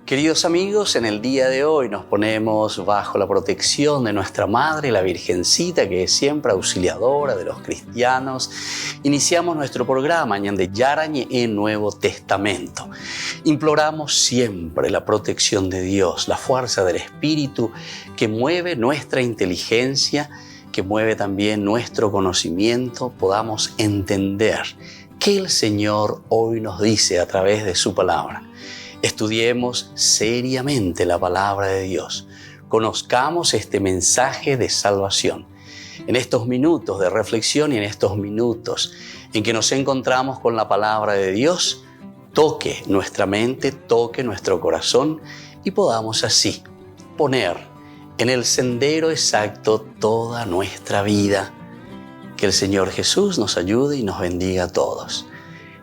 Queridos amigos, en el día de hoy nos ponemos bajo la protección de nuestra Madre, la Virgencita, que es siempre auxiliadora de los cristianos. Iniciamos nuestro programa Ñande Yarañe en Nuevo Testamento. Imploramos siempre la protección de Dios, la fuerza del Espíritu que mueve nuestra inteligencia, que mueve también nuestro conocimiento, podamos entender qué el Señor hoy nos dice a través de su palabra. Estudiemos seriamente la palabra de Dios. Conozcamos este mensaje de salvación. En estos minutos de reflexión y en estos minutos en que nos encontramos con la palabra de Dios, toque nuestra mente, toque nuestro corazón y podamos así poner en el sendero exacto toda nuestra vida. Que el Señor Jesús nos ayude y nos bendiga a todos.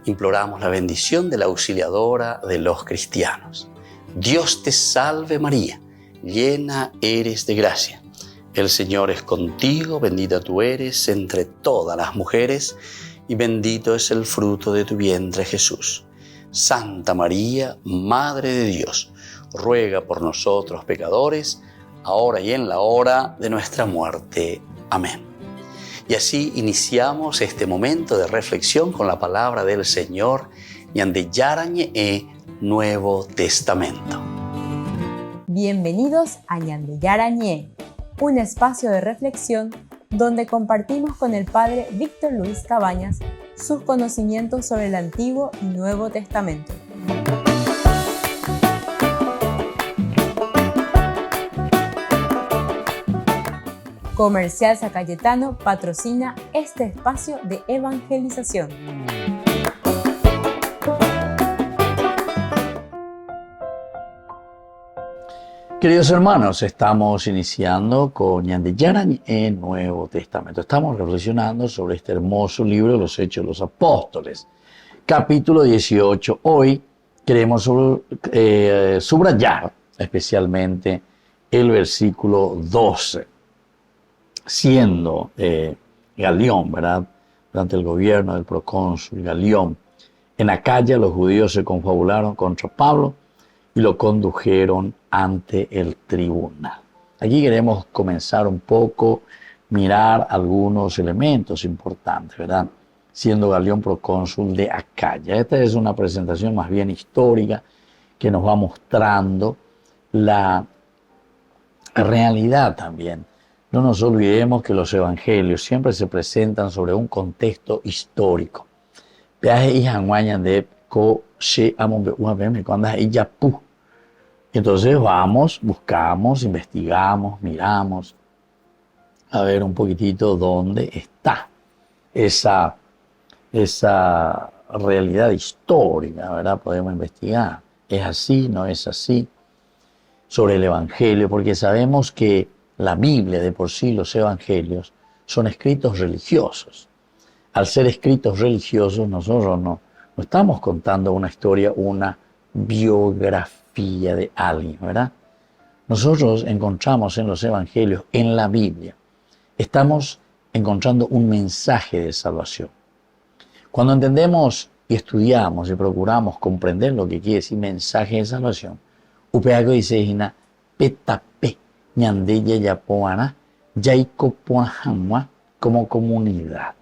Imploramos la bendición de la auxiliadora de los cristianos. Dios te salve María, llena eres de gracia. El Señor es contigo, bendita tú eres entre todas las mujeres y bendito es el fruto de tu vientre Jesús. Santa María, Madre de Dios, ruega por nosotros pecadores, ahora y en la hora de nuestra muerte. Amén. Y así iniciamos este momento de reflexión con la palabra del Señor, Ñande Yarañe Nuevo Testamento. Bienvenidos a Ñande Yarañe, un espacio de reflexión donde compartimos con el Padre Víctor Luis Cabañas sus conocimientos sobre el Antiguo y Nuevo Testamento. Comercial San Cayetano patrocina este espacio de evangelización. Queridos hermanos, estamos iniciando con Ñande Yarañe en Nuevo Testamento. Estamos reflexionando sobre este hermoso libro, Los Hechos de los Apóstoles, capítulo 18. Hoy queremos subrayar especialmente el versículo 12. Siendo Galión, ¿verdad? Durante el gobierno del procónsul Galión, en Acaya los judíos se confabularon contra Pablo y lo condujeron ante el tribunal. Aquí queremos comenzar un poco, mirar algunos elementos importantes, ¿verdad? Siendo Galión procónsul de Acaya. Esta es una presentación más bien histórica que nos va mostrando la realidad también. No nos olvidemos que los evangelios siempre se presentan sobre un contexto histórico. Entonces vamos, buscamos, investigamos, miramos a ver un poquitito dónde está esa realidad histórica, ¿verdad? Podemos investigar. ¿Es así? ¿No es así? Sobre el evangelio, porque sabemos que la Biblia, de por sí, los evangelios, son escritos religiosos. Al ser escritos religiosos, nosotros no estamos contando una historia, una biografía de alguien, ¿verdad? Nosotros encontramos en los evangelios, en la Biblia, estamos encontrando un mensaje de salvación. Cuando entendemos y estudiamos y procuramos comprender lo que quiere decir mensaje de salvación, upeago dice, petape, Ñande Yayapoana, Yaikopoahamwa, como comunidad.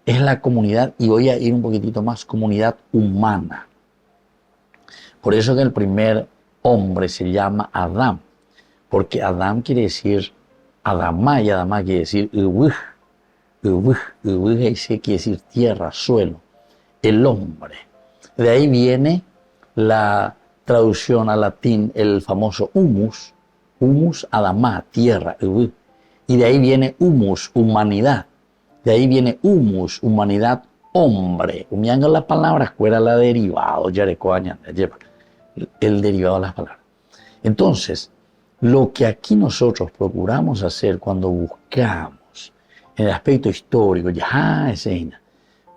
Es la comunidad, y voy a ir un poquitito más, comunidad humana. Por eso que el primer hombre se llama Adán, porque Adán quiere decir Adamá, y Adamá quiere decir Uwih, quiere decir tierra, suelo, el hombre. De ahí viene la traducción al latín, el famoso humus, Adamá, tierra, y de ahí viene humus, humanidad. De ahí viene humus, humanidad, hombre. Umiando las palabras, fuera la derivado, el derivado de las palabras. Entonces, lo que aquí nosotros procuramos hacer cuando buscamos en el aspecto histórico,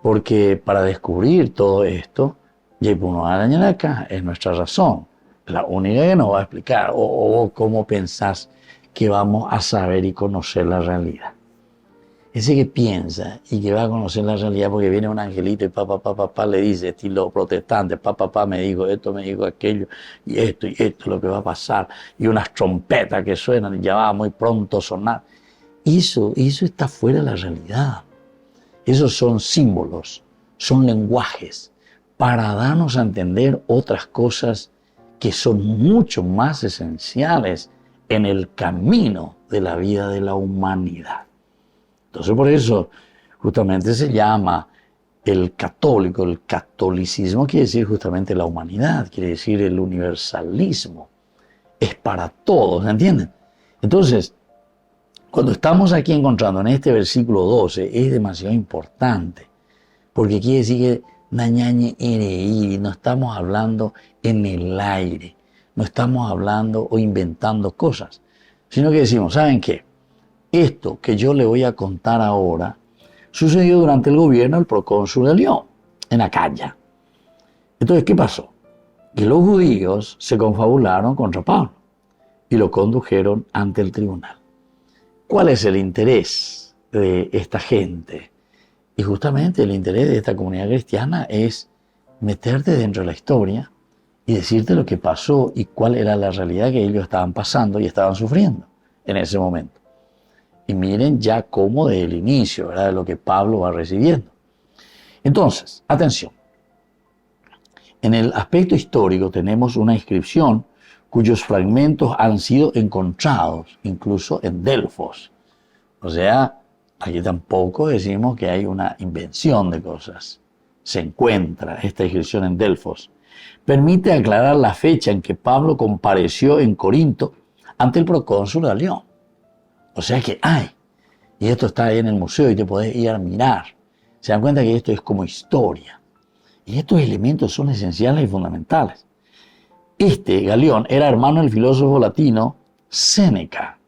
porque para descubrir todo esto, acá es nuestra razón. La única que nos va a explicar, o cómo pensás que vamos a saber y conocer la realidad. ese que piensa y que va a conocer la realidad porque viene un angelito y papá le dice, estilo protestante, papá me dijo esto, me dijo aquello, y esto es lo que va a pasar, y unas trompetas que suenan y ya va muy pronto a sonar. Eso está fuera de la realidad. Esos son símbolos, son lenguajes para darnos a entender otras cosas que son mucho más esenciales en el camino de la vida de la humanidad. Entonces por eso justamente se llama el católico, el catolicismo quiere decir justamente la humanidad, quiere decir el universalismo, es para todos, ¿entienden? Entonces, cuando estamos aquí encontrando en este versículo 12 es demasiado importante, porque quiere decir que Nañañe Ereí, no estamos hablando en el aire, no estamos hablando o inventando cosas, sino que decimos, ¿saben qué? Esto que yo le voy a contar ahora sucedió durante el gobierno del procónsul de León, en Acaya. Entonces, ¿qué pasó? Que los judíos se confabularon contra Pablo y lo condujeron ante el tribunal. ¿Cuál es el interés de esta gente? Y justamente el interés de esta comunidad cristiana es meterte dentro de la historia y decirte lo que pasó y cuál era la realidad que ellos estaban pasando y estaban sufriendo en ese momento. Y miren ya cómo desde el inicio, ¿verdad?, de lo que Pablo va recibiendo. Entonces, atención. En el aspecto histórico tenemos una inscripción cuyos fragmentos han sido encontrados incluso en Delfos. O sea, aquí tampoco decimos que hay una invención de cosas. Se encuentra esta inscripción en Delfos. Permite aclarar la fecha en que Pablo compareció en Corinto ante el procónsul de León. O sea que hay. Y esto está ahí en el museo y te podés ir a mirar. Se dan cuenta que esto es como historia. Y estos elementos son esenciales y fundamentales. Galión era hermano del filósofo latino Séneca.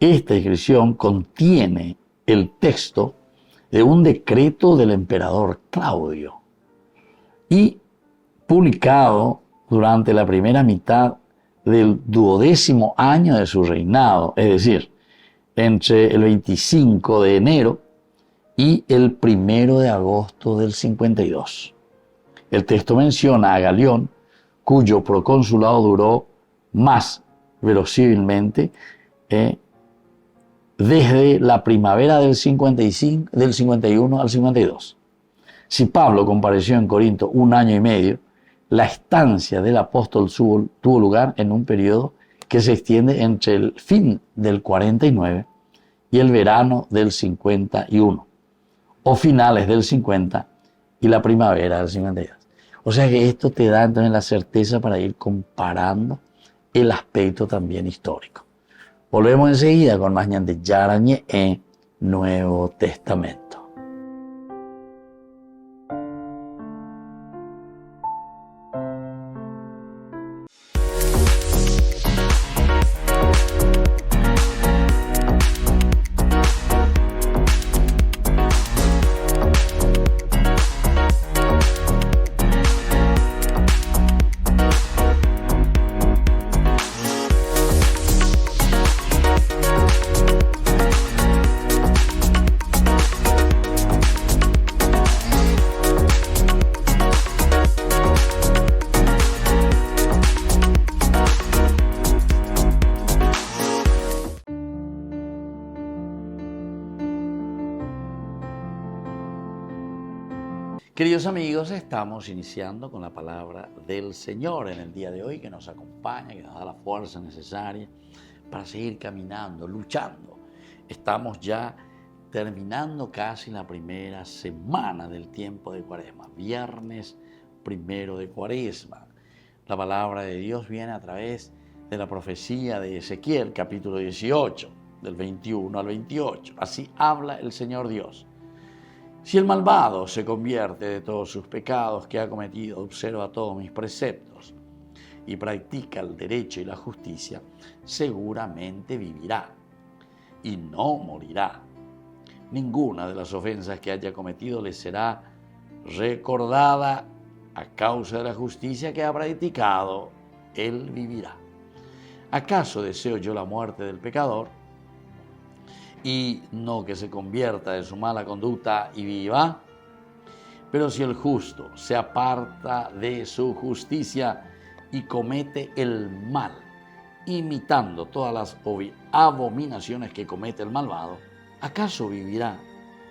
Esta inscripción contiene el texto de un decreto del emperador Claudio y publicado durante la primera mitad del 12º año de su reinado, es decir, entre el 25 de enero y el 1 de agosto del 52. El texto menciona a Galión, cuyo proconsulado duró más, verosímilmente, desde la primavera del 51 al 52. Si Pablo compareció en Corinto 1 año y medio, la estancia del apóstol tuvo lugar en un periodo que se extiende entre el fin del 49 y el verano del 51, o finales del 50 y la primavera del 52. O sea que esto te da entonces la certeza para ir comparando el aspecto también histórico. Volvemos enseguida con más ñande Yarañe en Nuevo Testamento. Queridos amigos, estamos iniciando con la palabra del Señor en el día de hoy, que nos acompaña, que nos da la fuerza necesaria para seguir caminando, luchando. Estamos ya terminando casi la primera semana del tiempo de Cuaresma, viernes 1 de Cuaresma. La palabra de Dios viene a través de la profecía de Ezequiel, capítulo 18, del 21 al 28. Así habla el Señor Dios. Si el malvado se convierte de todos sus pecados que ha cometido, observa todos mis preceptos y practica el derecho y la justicia, seguramente vivirá y no morirá. Ninguna de las ofensas que haya cometido le será recordada a causa de la justicia que ha practicado, él vivirá. ¿Acaso deseo yo la muerte del pecador? y no que se convierta de su mala conducta y viva. Pero si el justo se aparta de su justicia y comete el mal, imitando todas las abominaciones que comete el malvado, ¿acaso vivirá?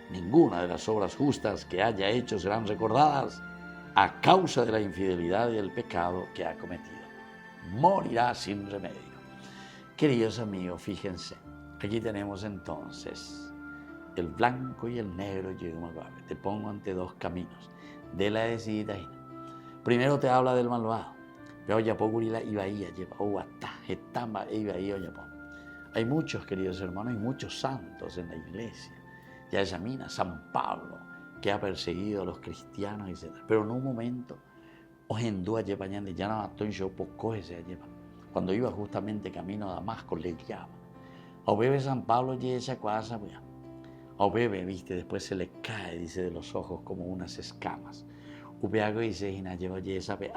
Ninguna de las obras justas que haya hecho serán recordadas a causa de la infidelidad y el pecado que ha cometido. Morirá sin remedio. Queridos amigos, fíjense, aquí tenemos entonces el blanco y el negro. Te pongo ante dos caminos de la decida. Primero te habla del malvado. Hay muchos, queridos hermanos, hay muchos santos en la iglesia. Ya examina San Pablo, que ha perseguido a los cristianos, etc. Pero en un momento, cuando iba justamente camino a Damasco, le guiaba. O bebe San Pablo y esa cosa, o bebe, viste, después se le cae, dice, de los ojos como unas escamas. Upeago dice, hina lleva y esa pe,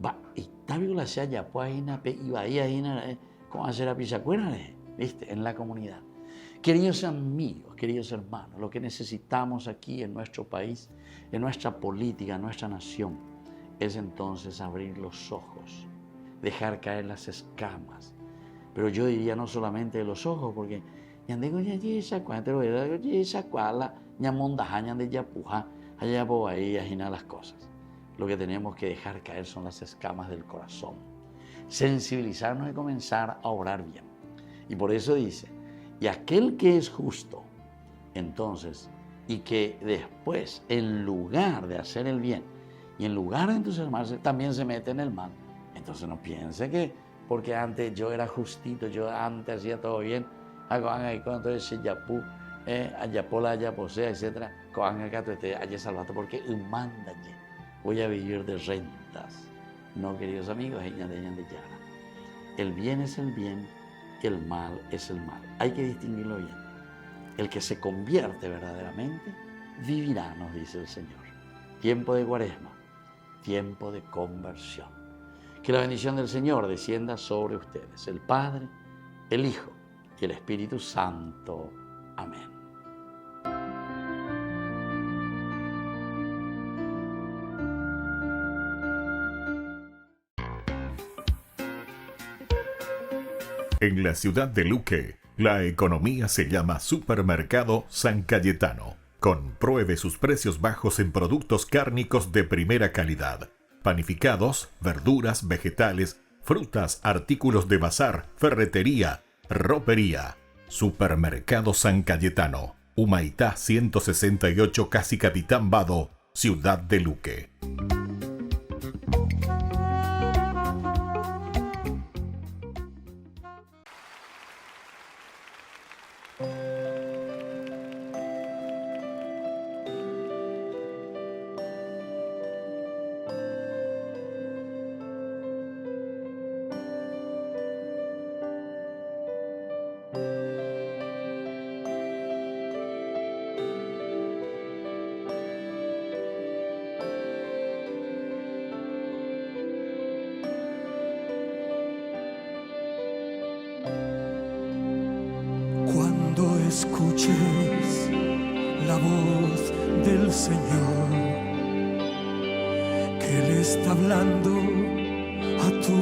va, y tabiola se halla, pues iba ahí, ¿cómo hacer a pisacuera? Viste, en la comunidad. Queridos amigos, queridos hermanos, lo que necesitamos aquí en nuestro país, en nuestra política, en nuestra nación, es entonces abrir los ojos, dejar caer las escamas. Pero yo diría no solamente de los ojos, porque las cosas. Lo que tenemos que dejar caer son las escamas del corazón, sensibilizarnos y comenzar a obrar bien. Y por eso dice, y aquel que es justo, entonces, y que después, en lugar de hacer el bien y en lugar de entusiasmarse, también se mete en el mal. Entonces no piense que porque antes yo era justito, yo antes hacía todo bien, entonces etc. Porque voy a vivir de rentas. No, queridos amigos, el bien es el bien, el mal es el mal. Hay que distinguirlo bien. El que se convierte verdaderamente vivirá, nos dice el Señor. Tiempo de Cuaresma, tiempo de conversión. Que la bendición del Señor descienda sobre ustedes, el Padre, el Hijo y el Espíritu Santo. Amén. En la ciudad de Luque, la economía se llama Supermercado San Cayetano. Compruebe sus precios bajos en productos cárnicos de primera calidad. Panificados, verduras, vegetales, frutas, artículos de bazar, ferretería, ropería. Supermercado San Cayetano, Humaitá 168, Casi Capitán Vado, ciudad de Luque. Cuando escuches la voz del Señor, que Él está hablando a tu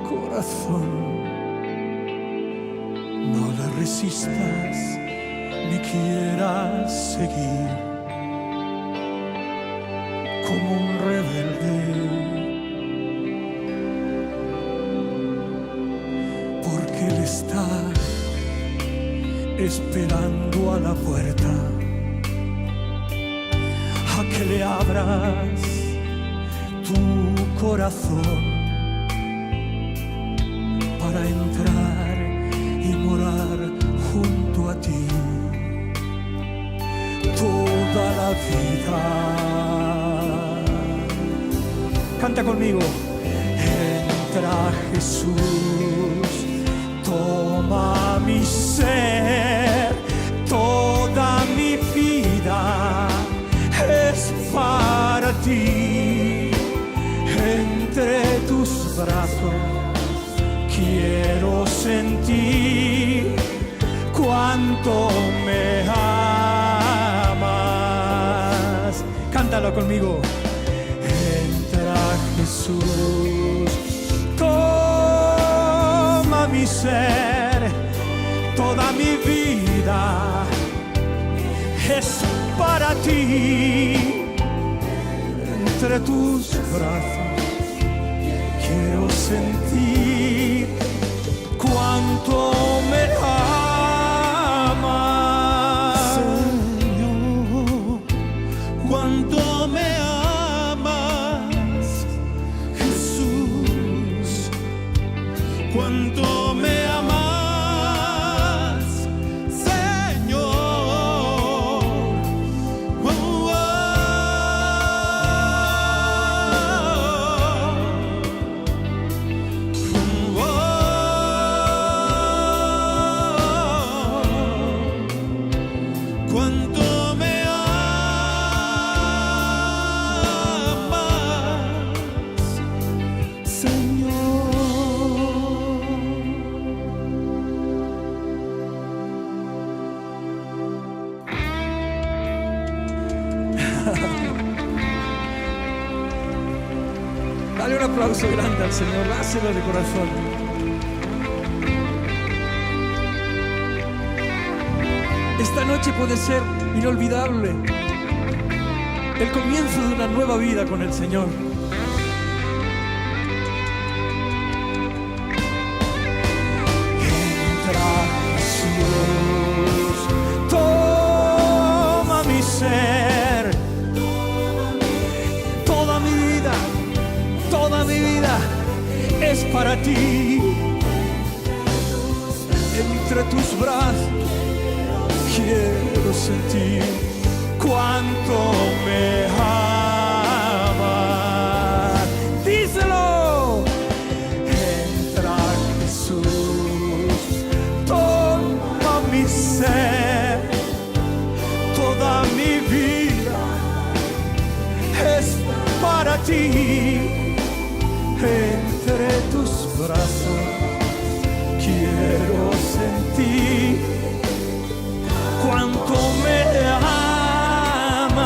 corazón, no la resistas ni quieras seguir como un rebelde, porque Él está esperando a la puerta a que le abras tu corazón para entrar y morar junto a ti toda la vida. Canta conmigo. Entra Jesús, toma mi ser, toda mi vida es para ti. Entre tus brazos quiero sentir cuánto me amas. Cántalo conmigo. Entra Jesús, toma mi ser, toda mi vida es para ti. Entre tus brazos quiero sentir cuánto me amas, Señor, cuánto me amas, Jesús, cuánto me amas, Señor. Oh, oh, oh, cuánto me amas, Señor. Dale un aplauso grande al Señor, dáselo de corazón. Esta noche puede ser inolvidable, el comienzo de una nueva vida con el Señor. Entra Jesús, toma mi ser, toda mi vida es para ti. Entre tus brazos quiero sentir cuánto me amas. Díselo. Entra Jesús, toma mi ser, toda mi vida es para ti. Entre tus brazos quiero sentir cuánto me amas,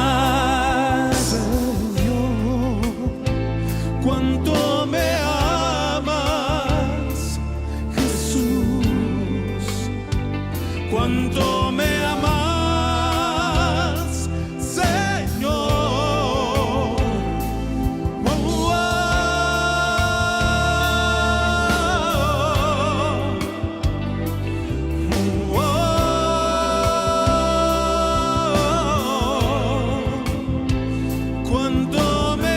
Señor, cuánto me amas, Jesús, cuánto me amas, Señor. Oh, oh, oh, cuánto me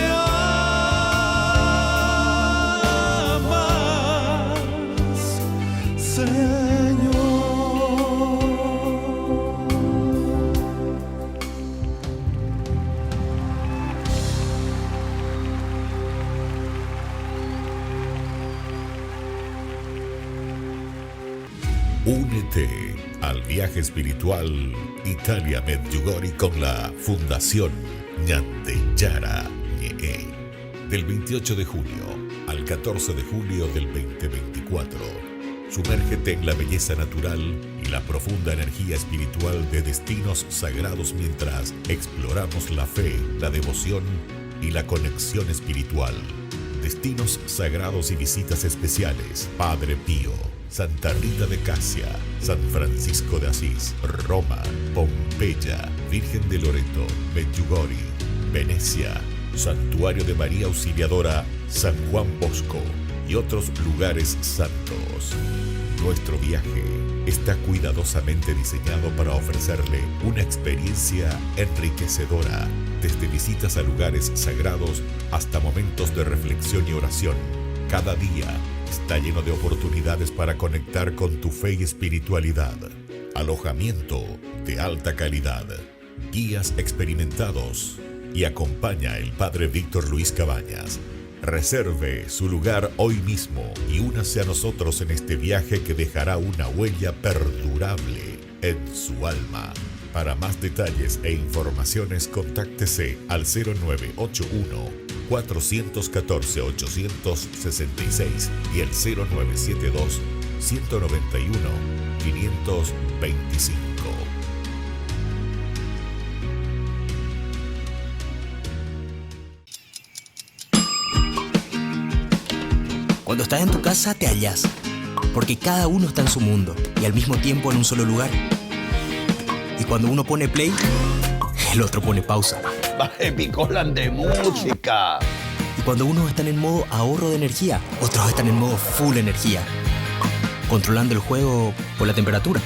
amas, Señor. Únete al viaje espiritual Italia Medjugorje con la Fundación Ñande Yara Ñe. Del 28 de junio al 14 de julio del 2024. Sumérgete en la belleza natural y la profunda energía espiritual de destinos sagrados mientras exploramos la fe, la devoción y la conexión espiritual. Destinos sagrados y visitas especiales: Padre Pío, Santa Rita de Casia, San Francisco de Asís, Roma, Pompeya, Virgen de Loreto, Medjugorje, Venecia, Santuario de María Auxiliadora, San Juan Bosco y otros lugares santos. Nuestro viaje está cuidadosamente diseñado para ofrecerle una experiencia enriquecedora, desde visitas a lugares sagrados hasta momentos de reflexión y oración. Cada día está lleno de oportunidades para conectar con tu fe y espiritualidad. Alojamiento de alta calidad, guías experimentados y acompaña el Padre Víctor Luis Cabañas. Reserve su lugar hoy mismo y únase a nosotros en este viaje que dejará una huella perdurable en su alma. Para más detalles e informaciones, contáctese al 0981 414 866 y el 0972 191 525. Cuando estás en tu casa te hallas, porque cada uno está en su mundo y al mismo tiempo en un solo lugar. Y cuando uno pone play, el otro pone pausa. Baje picolan de música. Y cuando unos están en modo ahorro de energía, otros están en modo full energía, controlando el juego por la temperatura.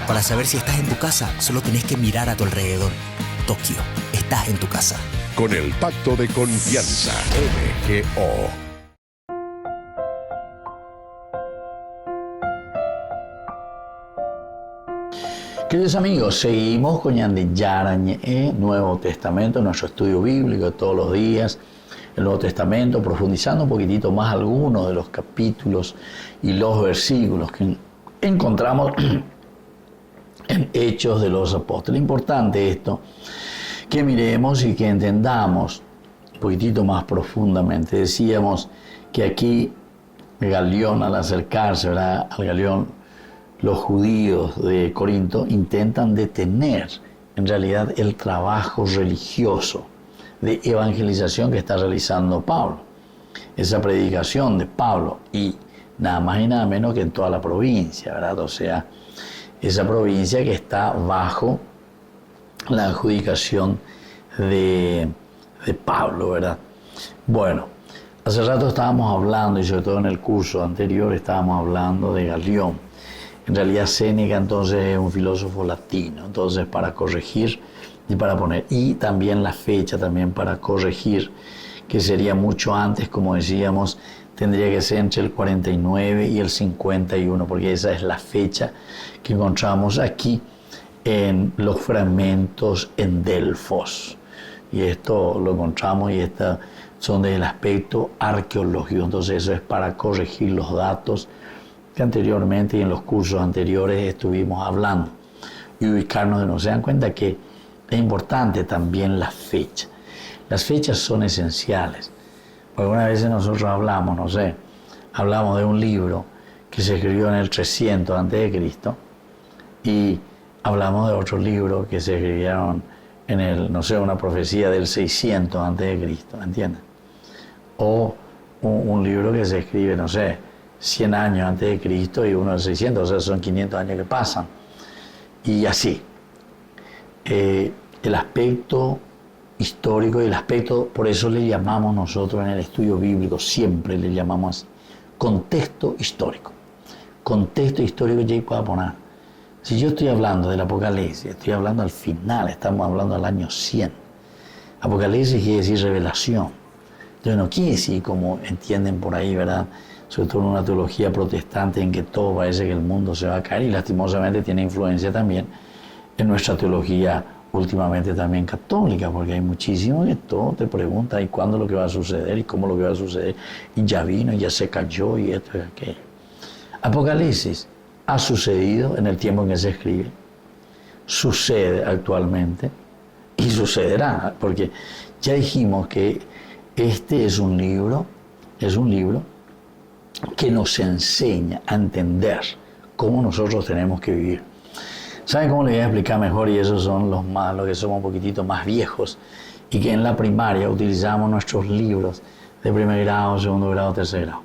Para saber si estás en tu casa, solo tenés que mirar a tu alrededor. Tokio, estás en tu casa. Con el Pacto de Confianza, MGO. Queridos amigos, seguimos con Ñande Yarañe, Nuevo Testamento, nuestro estudio bíblico de todos los días, el Nuevo Testamento, profundizando un poquitito más algunos de los capítulos y los versículos que encontramos en Hechos de los Apóstoles. Importante esto, que miremos y que entendamos un poquitito más profundamente. Decíamos que aquí Galión, al acercarse, ¿verdad?, al Galión, los judíos de Corinto intentan detener en realidad el trabajo religioso de evangelización que está realizando Pablo. Esa predicación de Pablo, y nada más y nada menos que en toda la provincia, ¿verdad? O sea, esa provincia que está bajo la adjudicación de Pablo, ¿verdad? Bueno, hace rato estábamos hablando, y sobre todo en el curso anterior estábamos hablando de Galión. En realidad Séneca entonces es un filósofo latino, entonces para corregir y para poner, y también la fecha también para corregir, que sería mucho antes, como decíamos, tendría que ser entre el 49 y el 51, porque esa es la fecha que encontramos aquí en los fragmentos en Delfos. Y esto lo encontramos, y estas son del aspecto arqueológico, entonces eso es para corregir los datos que anteriormente y en los cursos anteriores estuvimos hablando y ubicarnos de nuevo. Se dan cuenta que es importante también la fecha. Las fechas son esenciales. Algunas veces nosotros hablamos, no sé, hablamos de un libro que se escribió en el 300 a.C. y hablamos de otro libro que se escribieron en el, no sé, una profecía del 600 a.C., ¿entiendes? O un libro que se escribe, no sé, 100 años antes de Cristo y uno de 600, o sea, son 500 años que pasan. Y así. El aspecto histórico y el aspecto, por eso le llamamos nosotros en el estudio bíblico, siempre le llamamos así, contexto histórico. Contexto histórico ya puedo poner. Si yo estoy hablando del Apocalipsis, estoy hablando al final, estamos hablando del año 100. Apocalipsis quiere decir revelación. Entonces no quiere decir, como entienden por ahí, ¿verdad?, sobre todo en una teología protestante en que todo parece que el mundo se va a caer, y lastimosamente tiene influencia también en nuestra teología últimamente también católica, porque hay muchísimo que todo te pregunta, ¿y cuándo lo que va a suceder? ¿Y cómo lo que va a suceder? Y ya vino, y ya se cayó, y esto y aquello. Apocalipsis ha sucedido en el tiempo en que se escribe, sucede actualmente, y sucederá, porque ya dijimos que este es un libro que nos enseña a entender cómo nosotros tenemos que vivir. ¿Saben cómo les voy a explicar mejor? Y esos son los que somos un poquitito más viejos y que en la primaria utilizamos nuestros libros de primer grado, segundo grado, tercer grado.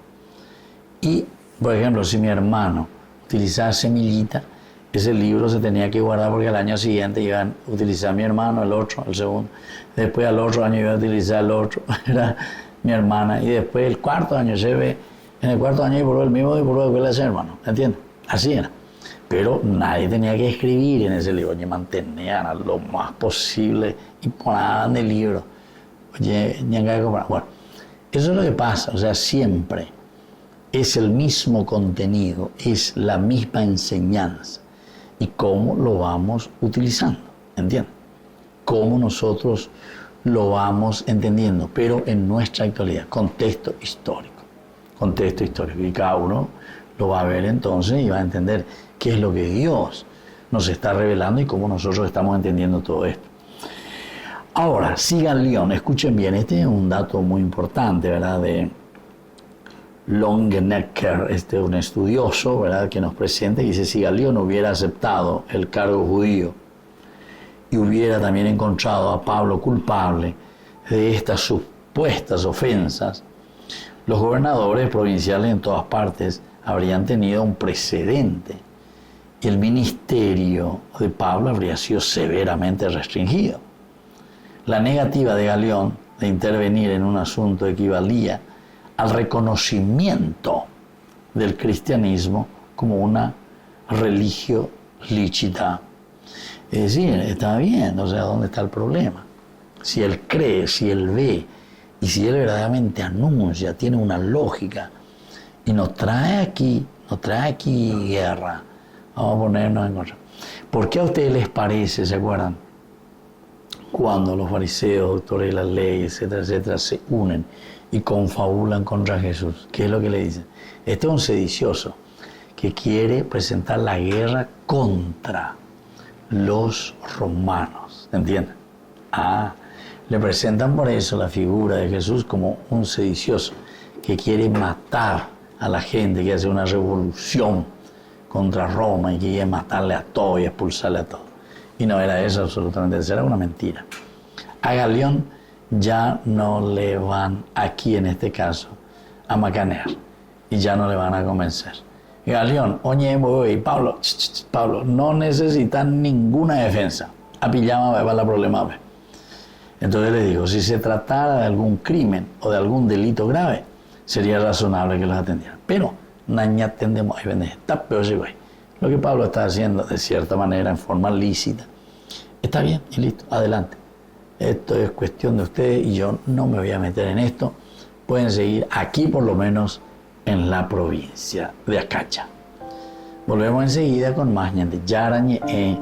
Y, por ejemplo, si mi hermano utilizaba Semillita, ese libro se tenía que guardar porque al año siguiente iban a utilizar mi hermano, el otro, el segundo. Después al otro año iba a utilizar el otro, era mi hermana. Y después el cuarto año se ve. En el cuarto año y por el mismo y por lo que le hace, hermano, ¿entiendes? Así era. Pero nadie tenía que escribir en ese libro, oye, mantenían lo más posible y ponían el libro. Oye, bueno, eso es lo que pasa, o sea, siempre es el mismo contenido, es la misma enseñanza. Y cómo lo vamos utilizando, ¿entiendes? Cómo nosotros lo vamos entendiendo, pero en nuestra actualidad, contexto histórico. Contexto histórico, y cada uno lo va a ver entonces y va a entender qué es lo que Dios nos está revelando y cómo nosotros estamos entendiendo todo esto. Ahora, si Galión, escuchen bien, este es un dato muy importante, ¿verdad? Longenecker, un estudioso, ¿verdad?, que nos presenta y dice, si Galión hubiera aceptado el cargo judío y hubiera también encontrado a Pablo culpable de estas supuestas ofensas, los gobernadores provinciales en todas partes habrían tenido un precedente y el ministerio de Pablo habría sido severamente restringido. La negativa de Galión de intervenir en un asunto equivalía al reconocimiento del cristianismo como una religio lícita. Es decir, está bien, o sea, ¿dónde está el problema? Si él cree, si él ve, y si él verdaderamente anuncia, tiene una lógica, y nos trae aquí guerra, vamos a ponernos en contra. ¿Por qué a ustedes les parece, se acuerdan, cuando los fariseos, doctores de la ley, etcétera, etcétera, se unen y confabulan contra Jesús? ¿Qué es lo que le dicen? Este es un sedicioso que quiere presentar la guerra contra los romanos, ¿entienden? Le presentan por eso la figura de Jesús como un sedicioso que quiere matar a la gente, que hace una revolución contra Roma y que quiere matarle a todo y expulsarle a todo. Y no era eso absolutamente, eso era una mentira. A Galión ya no le van, aquí en este caso, a macanear y ya no le van a convencer. Galión, oye, Pablo, Pablo, no necesitan ninguna defensa. A pijama va la problema. Entonces le digo, si se tratara de algún crimen o de algún delito grave, sería razonable que los atendieran. Pero, naña tendemos a vender. Lo que Pablo está haciendo, de cierta manera, en forma lícita, está bien y listo, adelante. Esto es cuestión de ustedes y yo no me voy a meter en esto. Pueden seguir aquí, por lo menos, en la provincia de Acacha. Volvemos enseguida con más de Yarañe en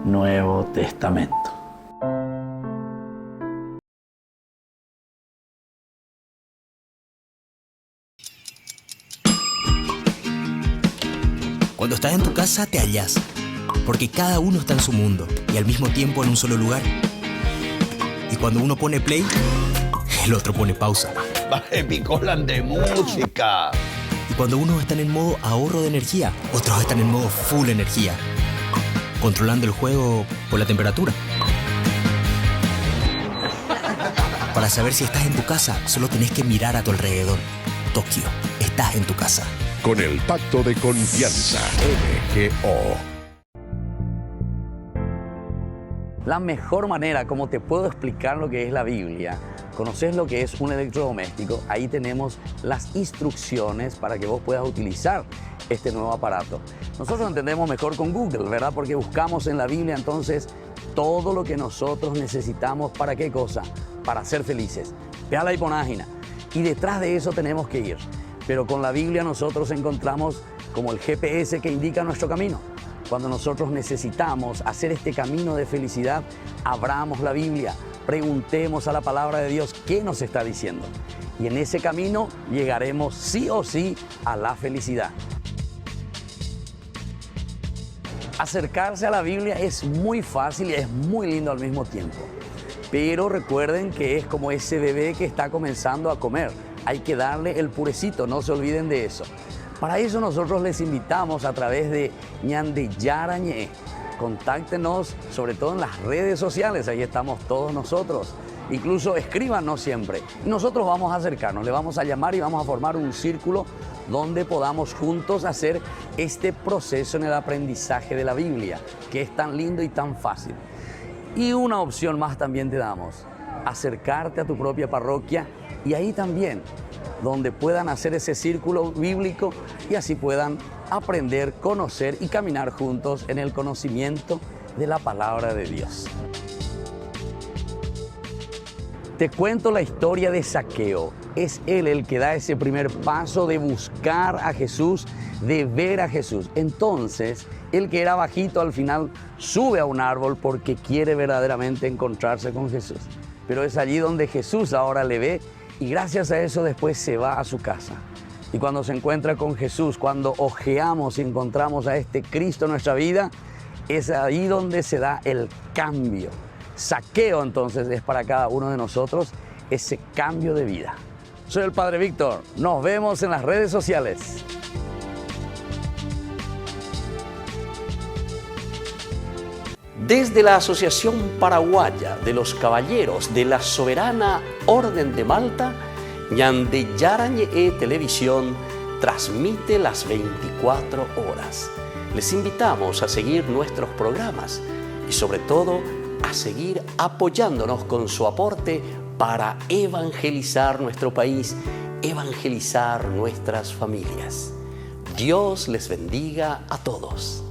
Nuevo Testamento. Cuando estás en tu casa te hallas, porque cada uno está en su mundo y al mismo tiempo en un solo lugar. Y cuando uno pone play, el otro pone pausa. Baje picolan de música. Y cuando unos están en modo ahorro de energía, otros están en modo full energía, controlando el juego por la temperatura. Para saber si estás en tu casa, solo tenés que mirar a tu alrededor. Tokio, estás en tu casa. Con el Pacto de Confianza, MGO. La mejor manera, como te puedo explicar lo que es la Biblia, conoces lo que es un electrodoméstico, ahí tenemos las instrucciones para que vos puedas utilizar este nuevo aparato. Nosotros entendemos mejor con Google, ¿verdad? Porque buscamos en la Biblia entonces todo lo que nosotros necesitamos. ¿Para qué cosa? Para ser felices. Ve a la página y detrás de eso tenemos que ir. Pero con la Biblia nosotros encontramos como el GPS que indica nuestro camino. Cuando nosotros necesitamos hacer este camino de felicidad, abramos la Biblia, preguntemos a la palabra de Dios qué nos está diciendo. Y en ese camino llegaremos sí o sí a la felicidad. Acercarse a la Biblia es muy fácil y es muy lindo al mismo tiempo. Pero recuerden que es como ese bebé que está comenzando a comer. Hay que darle el purecito, no se olviden de eso. Para eso nosotros les invitamos a través de Ñande Yarañe. Contáctenos, sobre todo en las redes sociales, ahí estamos todos nosotros. Incluso escríbanos siempre. Y nosotros vamos a acercarnos, le vamos a llamar y vamos a formar un círculo donde podamos juntos hacer este proceso en el aprendizaje de la Biblia, que es tan lindo y tan fácil. Y una opción más también te damos, acercarte a tu propia parroquia y ahí también, donde puedan hacer ese círculo bíblico y así puedan aprender, conocer y caminar juntos en el conocimiento de la palabra de Dios. Te cuento la historia de Zaqueo. Es él el que da ese primer paso de buscar a Jesús, de ver a Jesús. Entonces, el que era bajito al final sube a un árbol porque quiere verdaderamente encontrarse con Jesús. Pero es allí donde Jesús ahora le ve y gracias a eso después se va a su casa. Y cuando se encuentra con Jesús, cuando ojeamos y encontramos a este Cristo en nuestra vida, es ahí donde se da el cambio. Zaqueo entonces es para cada uno de nosotros ese cambio de vida. soy el Padre Víctor. Nos vemos en las redes sociales. Desde la Asociación Paraguaya de los Caballeros de la Soberana Orden de Malta, Ñande Yarañe Televisión transmite las 24 horas. Les invitamos a seguir nuestros programas y sobre todo a seguir apoyándonos con su aporte para evangelizar nuestro país, evangelizar nuestras familias. Dios les bendiga a todos.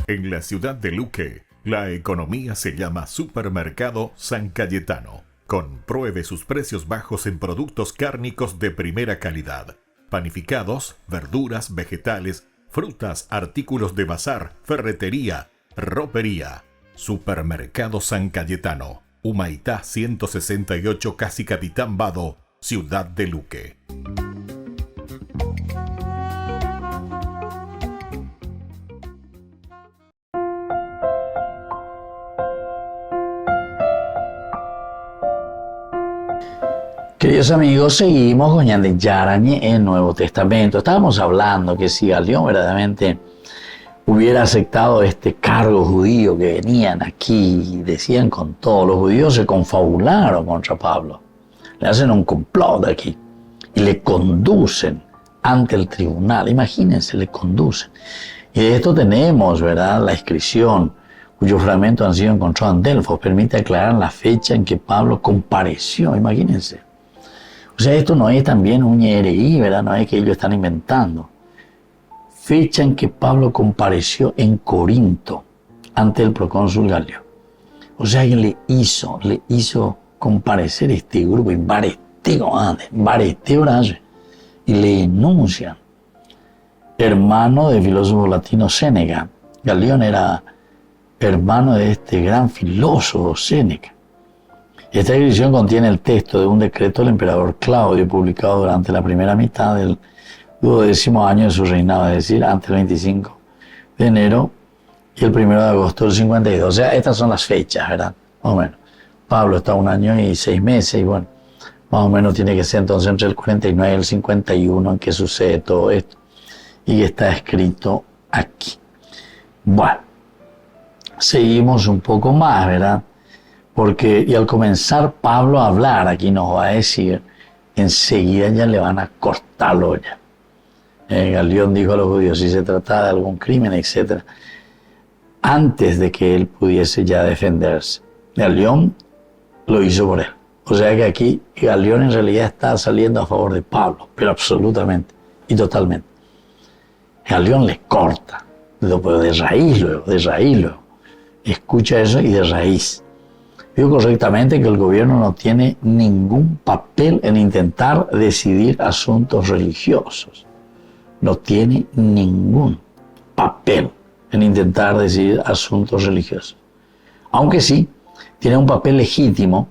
En la ciudad de Luque, la economía se llama Supermercado San Cayetano. Compruebe sus precios bajos en productos cárnicos de primera calidad. Panificados, verduras, vegetales, frutas, artículos de bazar, ferretería, ropería. Supermercado San Cayetano. Humaitá 168, Casi Capitán Vado, Ciudad de Luque. Queridos amigos, seguimos con Ñande Yarañe en Nuevo Testamento. Estábamos hablando que si Galión verdaderamente hubiera aceptado este cargo judío que venían aquí y decían con todo, los judíos se confabularon contra Pablo. Le hacen un complot aquí y le conducen ante el tribunal. Imagínense, le conducen. Y de esto tenemos, ¿verdad?, la inscripción cuyos fragmentos han sido encontrados en Delfos. Permite aclarar la fecha en que Pablo compareció. Imagínense. O sea, esto no es también un IRI, ¿verdad? No es que ellos están inventando. Fecha en que Pablo compareció en Corinto ante el procónsul Galio. O sea, que le hizo comparecer este grupo y y le enuncian. Hermano del filósofo latino Séneca. Galión era hermano de este gran filósofo Séneca. Esta inscripción contiene el texto de un decreto del emperador Claudio publicado durante la primera mitad del 12º año de su reinado, es decir, antes del 25 de enero y el 1 de agosto del 52. O sea, estas son las fechas, ¿verdad? Más o menos. Pablo está 1 año y 6 meses y bueno, más o menos tiene que ser entonces entre el 49 y el 51 en que sucede todo esto y que está escrito aquí. Bueno, seguimos un poco más, ¿verdad? Porque, y al comenzar Pablo a hablar, aquí nos va a decir, enseguida ya le van a cortarlo ya. Galión dijo a los judíos, si se trataba de algún crimen, etc., antes de que él pudiese ya defenderse. Galión lo hizo por él. O sea que aquí Galión en realidad está saliendo a favor de Pablo, pero absolutamente y totalmente. Galión le corta, pero de raíz luego. Escucha eso y de raíz. Digo correctamente que el gobierno no tiene ningún papel en intentar decidir asuntos religiosos. No tiene ningún papel en intentar decidir asuntos religiosos. Aunque sí, tiene un papel legítimo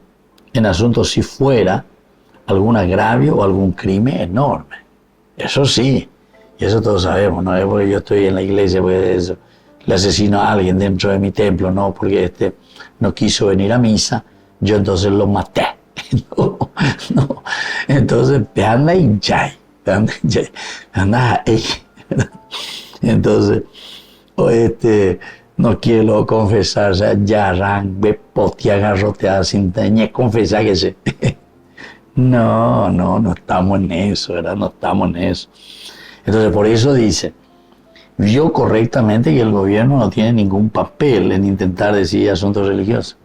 en asuntos si fuera algún agravio o algún crimen enorme. Eso sí, y eso todos sabemos, no es porque yo estoy en la iglesia, porque eso, le asesino a alguien dentro de mi templo, no, porque no quiso venir a misa, yo entonces lo maté. No. Entonces, anda hinchai. Entonces, no quiero confesar, o sea, ya arranque, potia, garroteada, sin teñe, confesar que se. No estamos en eso, ¿verdad? No estamos en eso. Entonces, por eso dice, vio correctamente que el gobierno no tiene ningún papel en intentar decidir asuntos religiosos.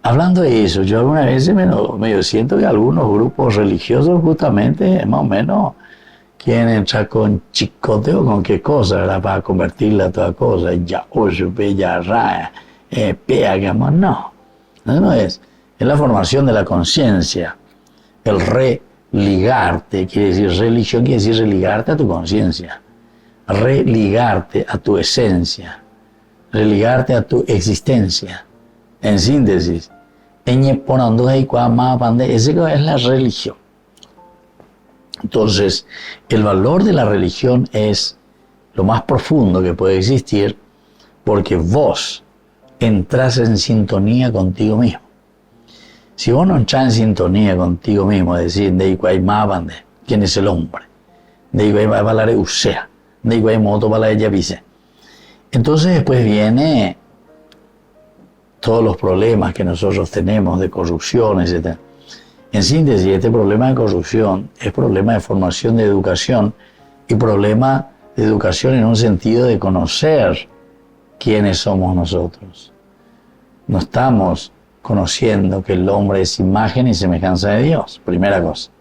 Hablando de eso, yo algunas veces me siento que algunos grupos religiosos justamente más o menos quieren entrar con chicote o con qué cosa, ¿verdad? Para convertirla a toda cosa. Ya oye, ya raya, pega, no es. Es la formación de la conciencia. El religarte, quiere decir religión, quiere decir religarte a tu conciencia. Religarte a tu esencia, religarte a tu existencia. En síntesis, esa es la religión. Entonces, el valor de la religión es lo más profundo que puede existir porque vos entras en sintonía contigo mismo. Si vos no entras en sintonía contigo mismo, es decir, ¿quién es el hombre? Entonces después viene todos los problemas que nosotros tenemos de corrupción, etc. En síntesis, este problema de corrupción es problema de formación de educación y problema de educación en un sentido de conocer quiénes somos nosotros. No estamos conociendo que el hombre es imagen y semejanza de Dios, primera cosa,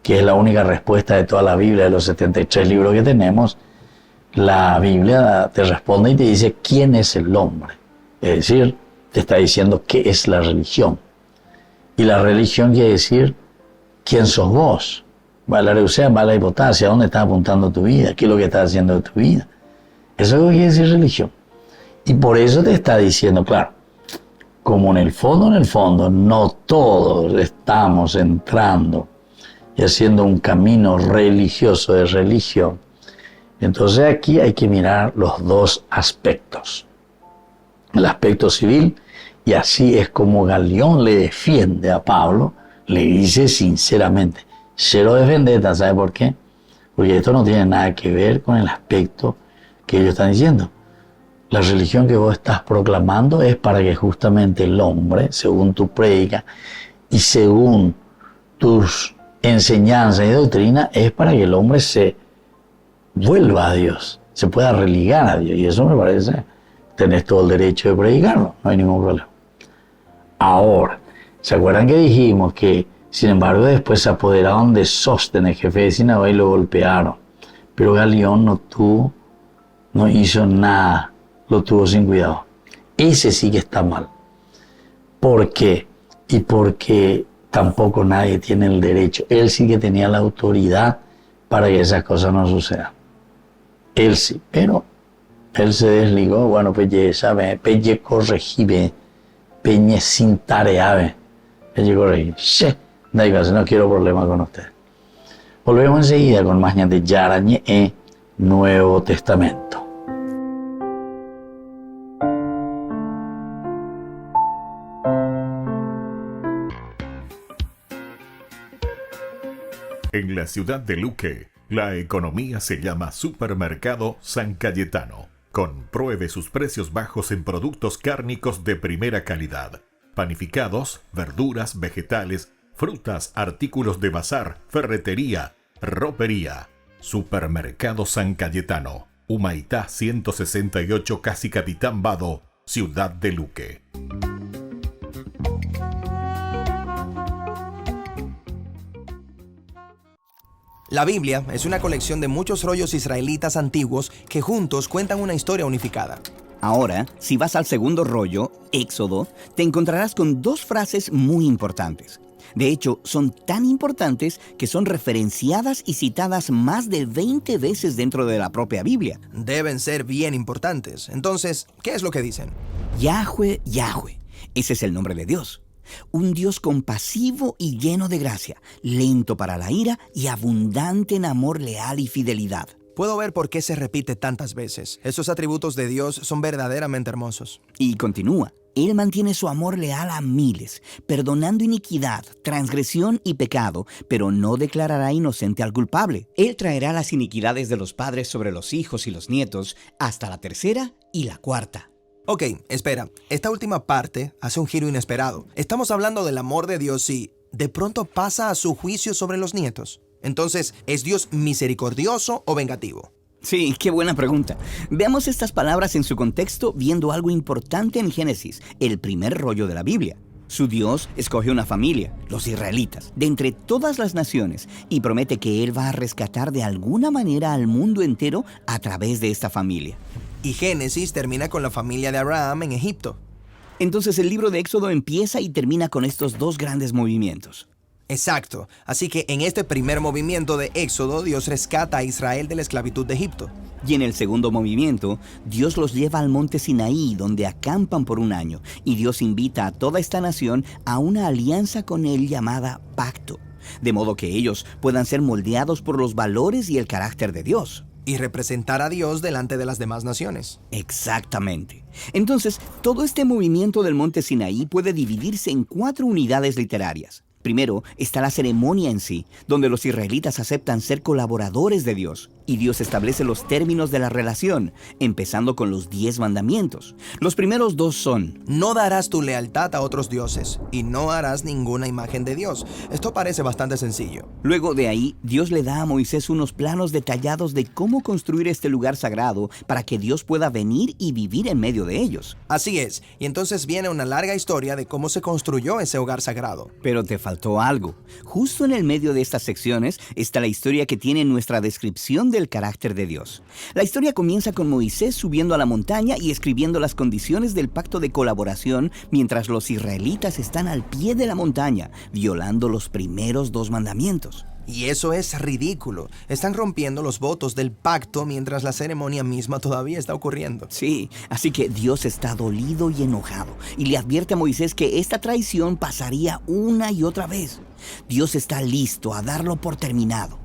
que es la única respuesta de toda la Biblia, de los 73 libros que tenemos. La Biblia te responde y te dice quién es el hombre. Es decir, te está diciendo qué es la religión. Y la religión quiere decir quién sos vos. Bala y potasia, ¿dónde estás apuntando tu vida? ¿Qué es lo que estás haciendo de tu vida? Eso es lo que quiere decir religión. Y por eso te está diciendo, claro, como en el fondo, no todos estamos entrando y haciendo un camino religioso de religión. Entonces aquí hay que mirar los dos aspectos. El aspecto civil, y así es como Galión le defiende a Pablo, le dice sinceramente, cero de vendetta, ¿sabe por qué? Porque esto no tiene nada que ver con el aspecto que ellos están diciendo. La religión que vos estás proclamando es para que justamente el hombre, según tu prédica y según tus enseñanzas y doctrina, es para que el hombre se vuelva a Dios, se pueda religar a Dios. Y eso me parece, tenés todo el derecho de predicarlo, no hay ningún problema. Ahora, ¿se acuerdan que dijimos que, sin embargo, después se apoderaron de Sóstenes, jefe de sinagoga, y lo golpearon? Pero Galión no hizo nada, lo tuvo sin cuidado. Ese sí que está mal. ¿Por qué? Y porque tampoco nadie tiene el derecho. Él sí que tenía la autoridad para que esas cosas no sucedan. Él sí, pero él se desligó. Bueno, pues sabe, peñe corregive, peñe sin tareave, peñe corregive. No quiero problemas con usted. Volvemos enseguida con más de Yarañe e Nuevo Testamento. En la ciudad de Luque, la economía se llama Supermercado San Cayetano. Compruebe sus precios bajos en productos cárnicos de primera calidad. Panificados, verduras, vegetales, frutas, artículos de bazar, ferretería, ropería. Supermercado San Cayetano, Humaitá 168, Casi Capitán Vado, ciudad de Luque. La Biblia es una colección de muchos rollos israelitas antiguos que juntos cuentan una historia unificada. Ahora, si vas al segundo rollo, Éxodo, te encontrarás con dos frases muy importantes. De hecho, son tan importantes que son referenciadas y citadas más de 20 veces dentro de la propia Biblia. Deben ser bien importantes. Entonces, ¿qué es lo que dicen? Yahweh, Yahweh. Ese es el nombre de Dios. Un Dios compasivo y lleno de gracia, lento para la ira y abundante en amor leal y fidelidad. Puedo ver por qué se repite tantas veces. Esos atributos de Dios son verdaderamente hermosos. Y continúa. Él mantiene su amor leal a miles, perdonando iniquidad, transgresión y pecado, pero no declarará inocente al culpable. Él traerá las iniquidades de los padres sobre los hijos y los nietos hasta la tercera y la cuarta. Ok, espera. Esta última parte hace un giro inesperado. Estamos hablando del amor de Dios y de pronto pasa a su juicio sobre los nietos. Entonces, ¿es Dios misericordioso o vengativo? Sí, qué buena pregunta. Veamos estas palabras en su contexto viendo algo importante en Génesis, el primer rollo de la Biblia. Su Dios escoge una familia, los israelitas, de entre todas las naciones y promete que Él va a rescatar de alguna manera al mundo entero a través de esta familia. Y Génesis termina con la familia de Abraham en Egipto. Entonces el libro de Éxodo empieza y termina con estos dos grandes movimientos. Exacto. Así que en este primer movimiento de Éxodo, Dios rescata a Israel de la esclavitud de Egipto. Y en el segundo movimiento, Dios los lleva al monte Sinaí, donde acampan por un año. Y Dios invita a toda esta nación a una alianza con Él llamada pacto. De modo que ellos puedan ser moldeados por los valores y el carácter de Dios. Y representar a Dios delante de las demás naciones. Exactamente. Entonces, todo este movimiento del monte Sinaí puede dividirse en 4 unidades literarias. Primero está la ceremonia en sí, donde los israelitas aceptan ser colaboradores de Dios, y Dios establece los términos de la relación, empezando con los 10 mandamientos. Los primeros 2 son: no darás tu lealtad a otros dioses, y no harás ninguna imagen de Dios. Esto parece bastante sencillo. Luego de ahí, Dios le da a Moisés unos planos detallados de cómo construir este lugar sagrado para que Dios pueda venir y vivir en medio de ellos. Así es, y entonces viene una larga historia de cómo se construyó ese hogar sagrado. Pero te faltó algo. Justo en el medio de estas secciones está la historia que tiene nuestra descripción del carácter de Dios. La historia comienza con Moisés subiendo a la montaña y escribiendo las condiciones del pacto de colaboración mientras los israelitas están al pie de la montaña, violando los primeros 2 mandamientos. Y eso es ridículo. Están rompiendo los votos del pacto mientras la ceremonia misma todavía está ocurriendo. Sí, así que Dios está dolido y enojado y le advierte a Moisés que esta traición pasaría una y otra vez. Dios está listo a darlo por terminado.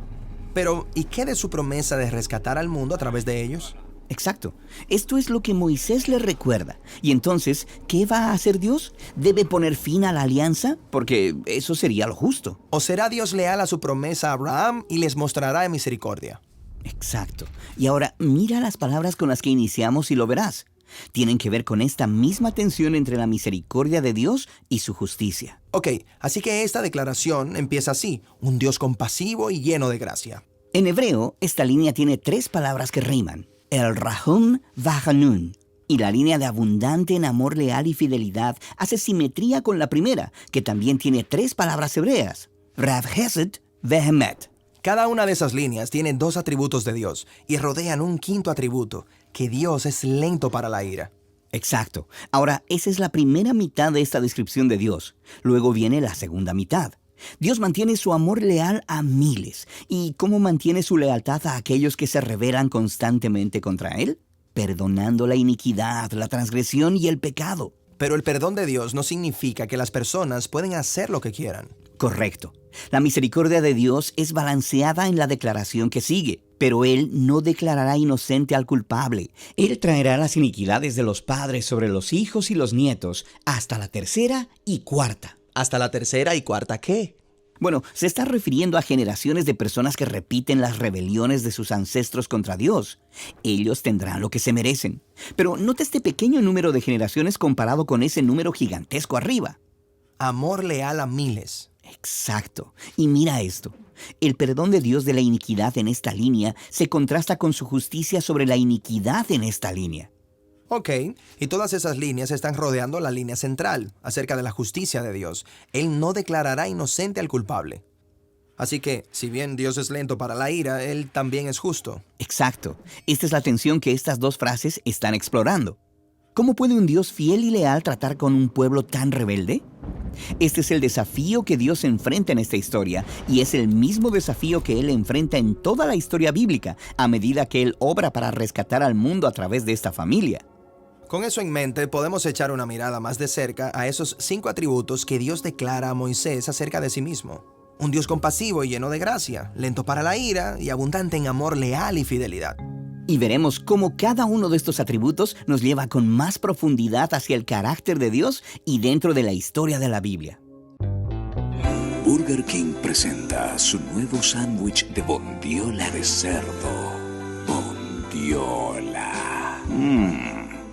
Pero, ¿y qué de su promesa de rescatar al mundo a través de ellos? Exacto. Esto es lo que Moisés le recuerda. Y entonces, ¿qué va a hacer Dios? ¿Debe poner fin a la alianza? Porque eso sería lo justo. ¿O será Dios leal a su promesa a Abraham y les mostrará misericordia? Exacto. Y ahora mira las palabras con las que iniciamos y lo verás. Tienen que ver con esta misma tensión entre la misericordia de Dios y su justicia. Ok, así que esta declaración empieza así: un Dios compasivo y lleno de gracia. En hebreo, esta línea tiene 3 palabras que riman: el rahum vahanun. Y la línea de abundante en amor leal y fidelidad hace simetría con la primera, que también tiene 3 palabras hebreas: rav hesed vehemet. Cada una de esas líneas tiene 2 atributos de Dios y rodean un quinto atributo, que Dios es lento para la ira. Exacto. Ahora, esa es la primera mitad de esta descripción de Dios. Luego viene la segunda mitad. Dios mantiene su amor leal a miles. ¿Y cómo mantiene su lealtad a aquellos que se rebelan constantemente contra Él? Perdonando la iniquidad, la transgresión y el pecado. Pero el perdón de Dios no significa que las personas pueden hacer lo que quieran. Correcto. La misericordia de Dios es balanceada en la declaración que sigue, pero Él no declarará inocente al culpable. Él traerá las iniquidades de los padres sobre los hijos y los nietos hasta la 3ª y 4ª. ¿Hasta la 3ª y 4ª qué? Bueno, se está refiriendo a generaciones de personas que repiten las rebeliones de sus ancestros contra Dios. Ellos tendrán lo que se merecen. Pero nota este pequeño número de generaciones comparado con ese número gigantesco arriba. Amor leal a miles. Exacto. Y mira esto. El perdón de Dios de la iniquidad en esta línea se contrasta con su justicia sobre la iniquidad en esta línea. Ok, y todas esas líneas están rodeando la línea central, acerca de la justicia de Dios. Él no declarará inocente al culpable. Así que, si bien Dios es lento para la ira, Él también es justo. Exacto. Esta es la tensión que estas 2 frases están explorando. ¿Cómo puede un Dios fiel y leal tratar con un pueblo tan rebelde? Este es el desafío que Dios enfrenta en esta historia, y es el mismo desafío que Él enfrenta en toda la historia bíblica, a medida que Él obra para rescatar al mundo a través de esta familia. Con eso en mente, podemos echar una mirada más de cerca a esos 5 atributos que Dios declara a Moisés acerca de sí mismo. Un Dios compasivo y lleno de gracia, lento para la ira y abundante en amor leal y fidelidad. Y veremos cómo cada uno de estos atributos nos lleva con más profundidad hacia el carácter de Dios y dentro de la historia de la Biblia. Burger King presenta su nuevo sándwich de bondiola de cerdo. Bondiola.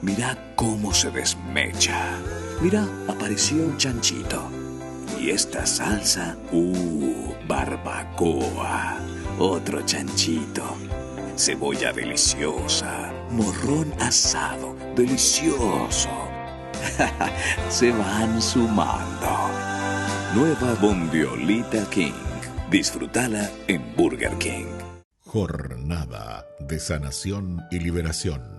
Mira cómo se desmecha. Mira, apareció un chanchito. Y esta salsa, barbacoa. Otro chanchito. Cebolla deliciosa. Morrón asado, delicioso. Se van sumando. Nueva Bondiolita King. Disfrútala en Burger King. Jornada de sanación y liberación.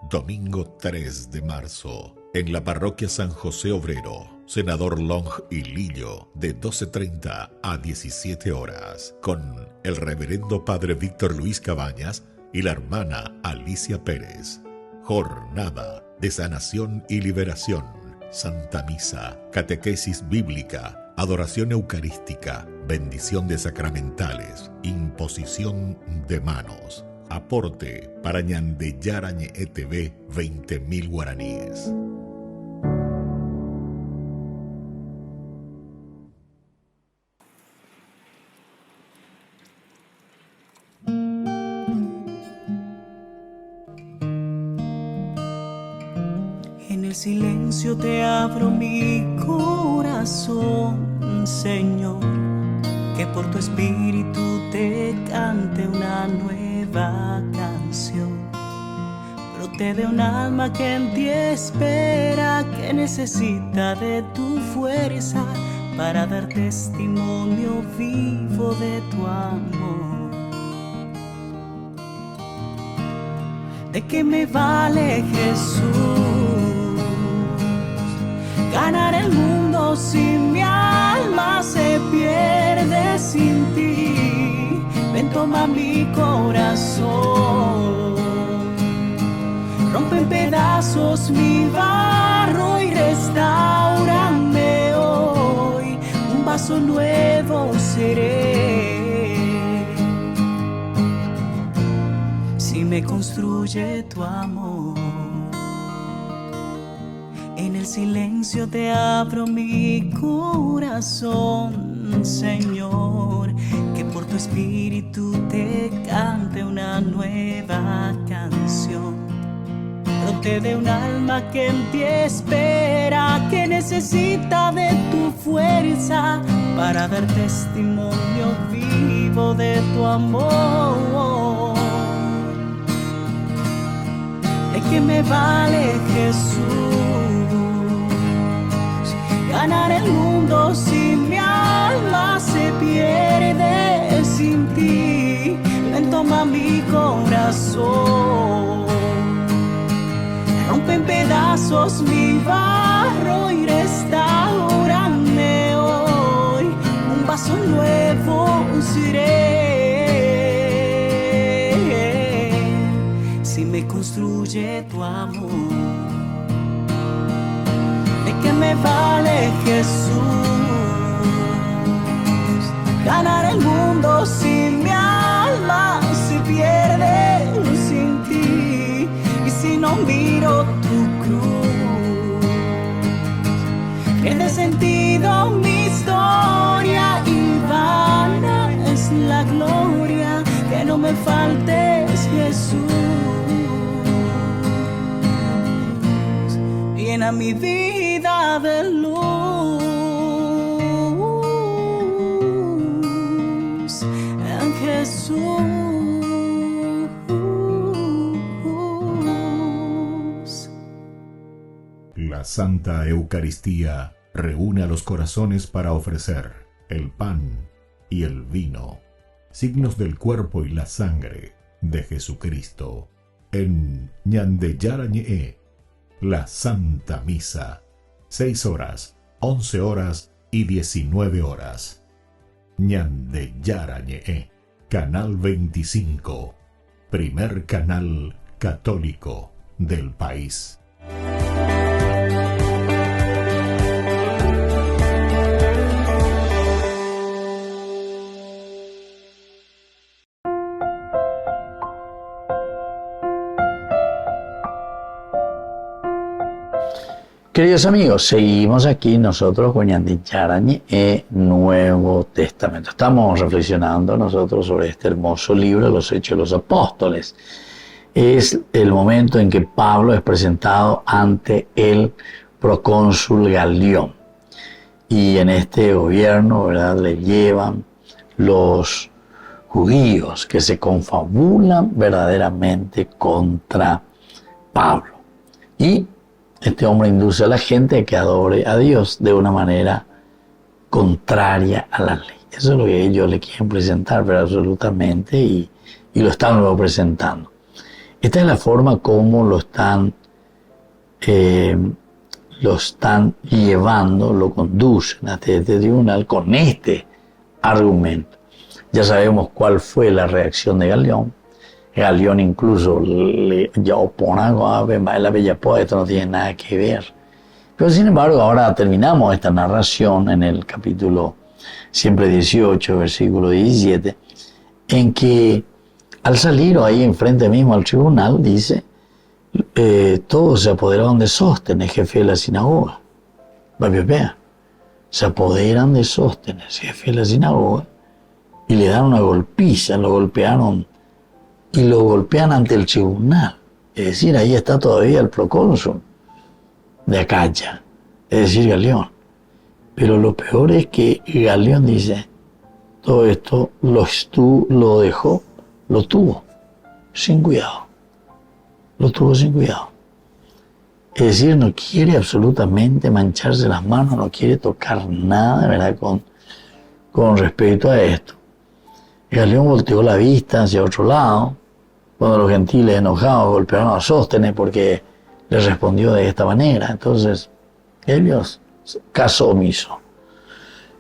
Domingo 3 de marzo. En la parroquia San José Obrero. Senador Long y Lillo, de 12:30 a 17 horas. Con el reverendo padre Víctor Luis Cabañas y la hermana Alicia Pérez. Jornada de sanación y liberación. Santa Misa, catequesis bíblica, adoración eucarística, bendición de sacramentales, imposición de manos. Aporte para Ñandeyarañe ETV 20.000 guaraníes. En el silencio te abro mi corazón, Señor, que por tu espíritu te cante una nueva canción. Brote de un alma que en ti espera, que necesita de tu fuerza para dar testimonio vivo de tu amor. ¿De qué me vale, Jesús, ganar el mundo si mi alma se pierde sin ti? Ven, toma mi corazón, rompe en pedazos mi barro y restáurame hoy. Un vaso nuevo seré si me construyes construye tu amor. En el silencio te abro mi corazón, Señor, que por tu espíritu te cante una nueva canción. Brote de un alma que en ti espera, que necesita de tu fuerza para dar testimonio vivo de tu amor. ¿De qué me vale, Jesús, ganar el mundo si mi alma se pierde sin ti? Ven, toma mi corazón, rompe en pedazos mi barro y restaurame hoy. Un vaso nuevo seré si me construye tu amor. ¿De qué me vale, Jesús, ganar el mundo si mi alma se pierde sin ti? Y si no miro tu cruz, pierde sentido mi historia y vana es la gloria. Que no me faltes, Jesús. Llena mi vida de luz, en Jesús. La Santa Eucaristía reúne a los corazones para ofrecer el pan y el vino, signos del cuerpo y la sangre de Jesucristo. En Ñande Yara Ñe'e, la Santa Misa, 6 horas, 11 horas y 19 horas. Ñande Yara Ñe'e, Canal 25, primer canal católico del país. Queridos amigos, seguimos aquí nosotros con Ñande Yara Ñe'e, Nuevo Testamento. Estamos reflexionando nosotros sobre este hermoso libro, Los Hechos de los Apóstoles. Es el momento en que Pablo es presentado ante el procónsul Galión. Y en este gobierno, ¿verdad?, le llevan los judíos que se confabulan verdaderamente contra Pablo. Y este hombre induce a la gente a que adore a Dios de una manera contraria a la ley. Eso es lo que ellos le quieren presentar, pero absolutamente, y lo están luego presentando. Esta es la forma como lo están llevando, lo conducen hasta este tribunal con este argumento. Ya sabemos cuál fue la reacción de Galión. Galión incluso ya opone la bella poeta, esto no tiene nada que ver. Pero sin embargo, ahora terminamos esta narración en el capítulo siempre 18, versículo 17, en que al salir ahí enfrente mismo al tribunal, dice, todos se apoderaron de Sóstenes, jefe de la sinagoga. Se apoderan de Sóstenes, jefe de la sinagoga, y le dan una golpiza, lo golpearon y lo golpean ante el tribunal. Es decir, ahí está todavía el procónsul de Acaya, es decir, Galión. Pero lo peor es que Galión dice, todo esto lo tuvo sin cuidado. Lo tuvo sin cuidado. Es decir, no quiere absolutamente mancharse las manos, no quiere tocar nada, ¿verdad?, con respecto a esto. Galión volteó la vista hacia otro lado, cuando los gentiles enojados golpearon a Sóstenes porque le respondió de esta manera. Entonces, ellos, caso omiso.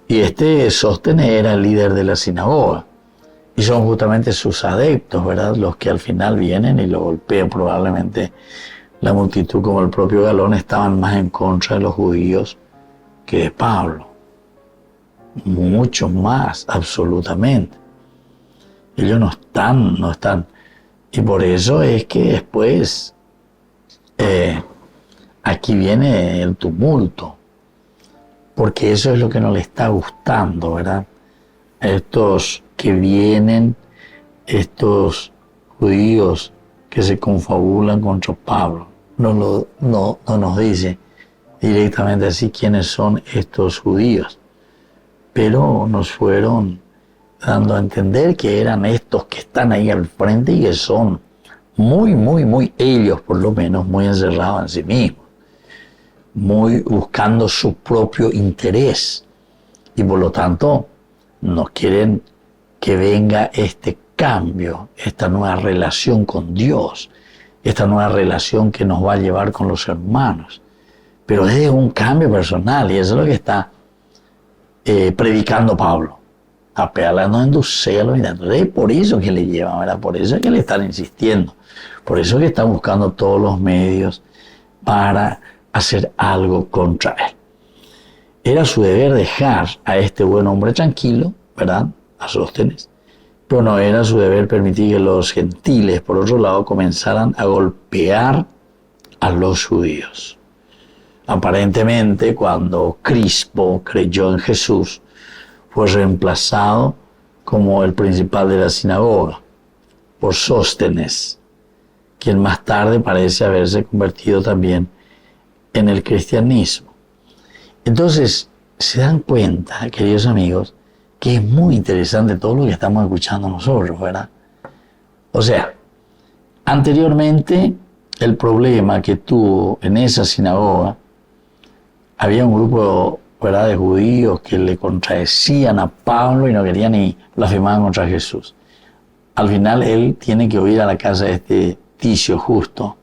Y este Sóstenes era el líder de la sinagoga. Y son justamente sus adeptos, ¿verdad?, los que al final vienen y lo golpean. Probablemente la multitud, como el propio Galón, estaban más en contra de los judíos que de Pablo. Mucho más, absolutamente. Ellos no están Y por eso es que después aquí viene el tumulto, porque eso es lo que no le está gustando, ¿verdad? Estos que vienen, estos judíos que se confabulan contra Pablo, no nos dice directamente así quiénes son estos judíos, pero nos fueron dando a entender que eran estos que están ahí al frente y que son muy ellos por lo menos, muy encerrados en sí mismos, muy buscando su propio interés, y por lo tanto no quieren que venga este cambio, esta nueva relación con Dios, esta nueva relación que nos va a llevar con los hermanos. Pero es un cambio personal, y eso es lo que está predicando Pablo. Hablando en tu celo, es por eso que le llevan, ¿verdad? Por eso es que le están insistiendo, por eso es que están buscando todos los medios para hacer algo contra él. Era su deber dejar a este buen hombre tranquilo, ¿verdad? A Sóstenes, pero no era su deber permitir que los gentiles, por otro lado, comenzaran a golpear a los judíos. Aparentemente, cuando Crispo creyó en Jesús, fue reemplazado como el principal de la sinagoga por Sóstenes, quien más tarde parece haberse convertido también en el cristianismo. Entonces, se dan cuenta, queridos amigos, que es muy interesante todo lo que estamos escuchando nosotros, ¿verdad? O sea, anteriormente, el problema que tuvo en esa sinagoga, había un grupo, ¿verdad?, de judíos que le contradecían a Pablo y no querían ni blasfemar contra Jesús. Al final él tiene que huir a la casa de este Ticio Justo,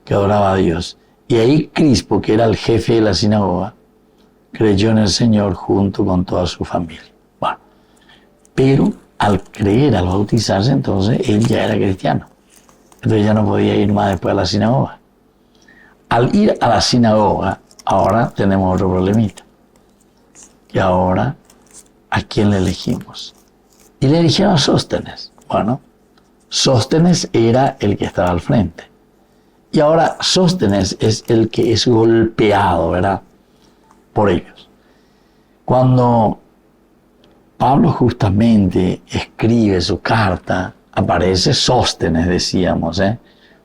que adoraba a Dios. Y ahí Crispo, que era el jefe de la sinagoga, creyó en el Señor junto con toda su familia. Bueno, pero al creer, al bautizarse, entonces él ya era cristiano. Entonces ya no podía ir más después a la sinagoga. Al ir a la sinagoga, ahora tenemos otro problemita. Y ahora, ¿a quién le elegimos? Y le eligieron a Sóstenes. Bueno, Sóstenes era el que estaba al frente. Y ahora Sóstenes es el que es golpeado, ¿verdad?, por ellos. Cuando Pablo justamente escribe su carta, aparece Sóstenes, decíamos,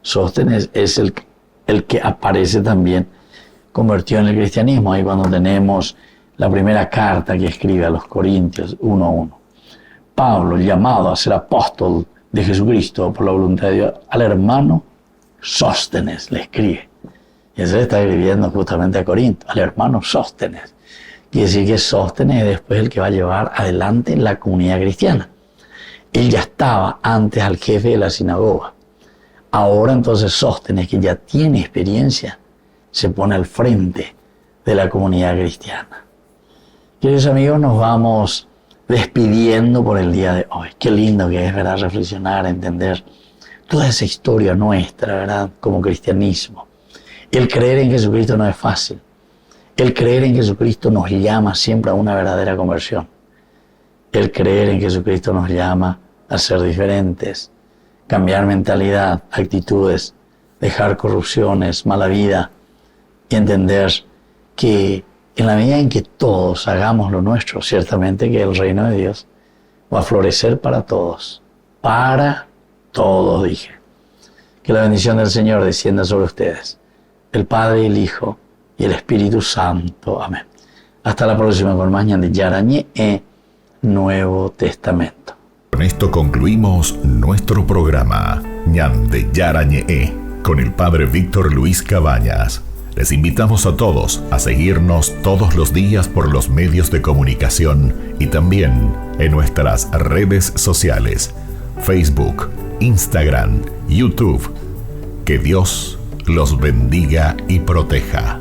Sóstenes es el que aparece también convertido en el cristianismo. Ahí cuando tenemos la primera carta que escribe a los Corintios 1:1. Pablo, llamado a ser apóstol de Jesucristo por la voluntad de Dios, al hermano Sóstenes le escribe. Y eso le está escribiendo justamente a Corinto, al hermano Sóstenes. Quiere decir que Sóstenes es después el que va a llevar adelante la comunidad cristiana. Él ya estaba antes al jefe de la sinagoga. Ahora entonces Sóstenes, que ya tiene experiencia, se pone al frente de la comunidad cristiana. Queridos amigos, nos vamos despidiendo por el día de hoy. Qué lindo que es, ¿verdad?, reflexionar, entender toda esa historia nuestra, ¿verdad?, como cristianismo. El creer en Jesucristo no es fácil. El creer en Jesucristo nos llama siempre a una verdadera conversión. El creer en Jesucristo nos llama a ser diferentes, cambiar mentalidad, actitudes, dejar corrupciones, mala vida y entender que en la medida en que todos hagamos lo nuestro, ciertamente que el reino de Dios va a florecer para todos. Para todos, dije. Que la bendición del Señor descienda sobre ustedes, el Padre, el Hijo y el Espíritu Santo. Amén. Hasta la próxima con más Ñande Yarañe Nuevo Testamento. Con esto concluimos nuestro programa Ñande Yarañe con el Padre Víctor Luis Cabañas. Les invitamos a todos a seguirnos todos los días por los medios de comunicación y también en nuestras redes sociales, Facebook, Instagram, YouTube. Que Dios los bendiga y proteja.